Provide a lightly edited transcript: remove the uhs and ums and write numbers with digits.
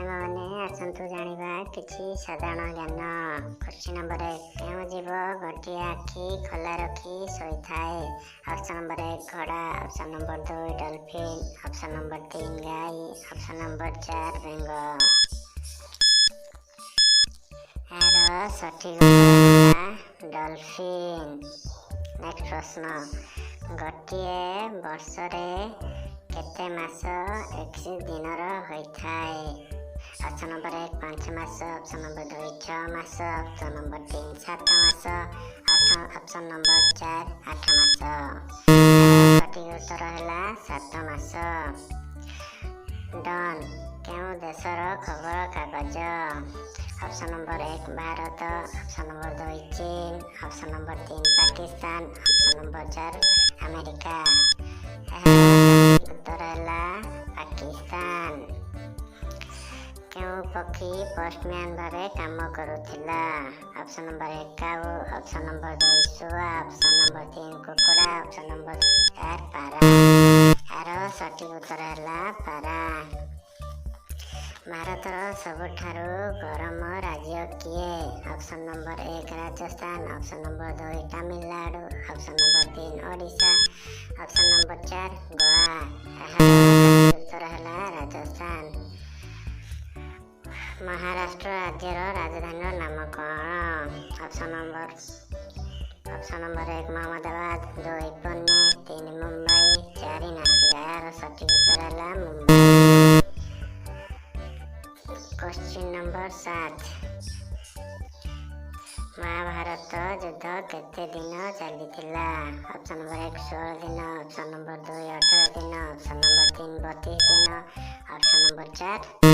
ସାଙ୍ଗମାନେ ଆସନ୍ତୁ ଜାଣିବା କିଛି ସାଧାରଣ ଜ୍ଞାନ। କ୍ୱେଶ୍ଚିନ୍ ନମ୍ବର 1 କେଉଁ ଜୀବ ଗୋଟିଏ ଆଖି ଖୋଲା ରଖି ଶୋଇଥାଏ? ଅପସନ୍ ନମ୍ବର 1 ଘୋଡ଼ା, option number 2 dolphin, option number 3 ଗାଈ, ଅପସନ୍ ନମ୍ବର 4 ବେଙ୍ଗ। ଏହାର ସଠିକ୍ ଉତ୍ତର ହେଲା ଡଲଫିନ୍। ନେକ୍ସଟ ପ୍ରଶ୍ନ, ଗୋଟିଏ ବର୍ଷରେ କେତେ ମାସ 21 ଦିନର ହୋଇଥାଏ? ଅପସନ୍ ନମ୍ବର 1 5 ମାସ, ଅପସନ୍ ନମ୍ବର 2 6 ମାସ, ଅପସନ୍ ନମ୍ବର 3 7 ମାସ, ଅପସନ୍ ନମ୍ବର 4 8 ମାସ। ସଠିକ୍ ଉତ୍ତର ହେଲା 7 ମାସ। ଡନ୍ କେଉଁ ଦେଶର ଖବରକାଗଜ? Option number 1 Bharat, option number 2 ଚୀନ, option number 3 Pakistan, option number 4 America. ଉତ୍ତର ହେଲା ପାକିସ୍ତାନ। କେଉଁ ପକ୍ଷୀ ପୋଷ୍ଟମ୍ୟାନ୍ ଭାବେ କାମ କରୁଥିଲା? ଅପସନ୍ ନମ୍ବର 1 କାଉ, ଅପସନ୍ ନମ୍ବର 2 ଶୁଆ, ଅପସନ୍ ନମ୍ବର 3 କୁକୁଡ଼ା, ଅପସନ୍ ନମ୍ବର 4 ପାରା। ଏହାର ସଠିକ୍ ଉତ୍ତର ହେଲା ପାରା। ଭାରତର ସବୁଠାରୁ ଗରମ ରାଜ୍ୟ କିଏ? Option number 1 Rajasthan, option number 2 Tamil Nadu, option number 3 Odisha, option number 4 Goa. ଏହାର ସଠିକ୍ ଉତ୍ତର ହେଲା ରାଜସ୍ଥାନ। ମହାରାଷ୍ଟ୍ର ରାଜ୍ୟର ରାଜଧାନୀର ନାମ କ'ଣ? Option number 1 Mohammadabad, 2 Pune, 3 Mumbai, 4 Nashik. ଏହାର ସଠିକ୍ ଉତ୍ତର ହେଲା ମୁମ୍ବାଇ। କ୍ୱେଶ୍ଚିନ୍ ନମ୍ବର 7 ମହାଭାରତ ଯୁଦ୍ଧ କେତେ ଦିନ ଚାଲିଥିଲା? ଅପସନ୍ ନମ୍ବର 1 16 ଦିନ, ଅପସନ୍ ନମ୍ବର 2 18 ଦିନ, ଅପସନ୍ ନମ୍ବର 3 32 ଦିନ, ଅପସନ୍ ନମ୍ବର 4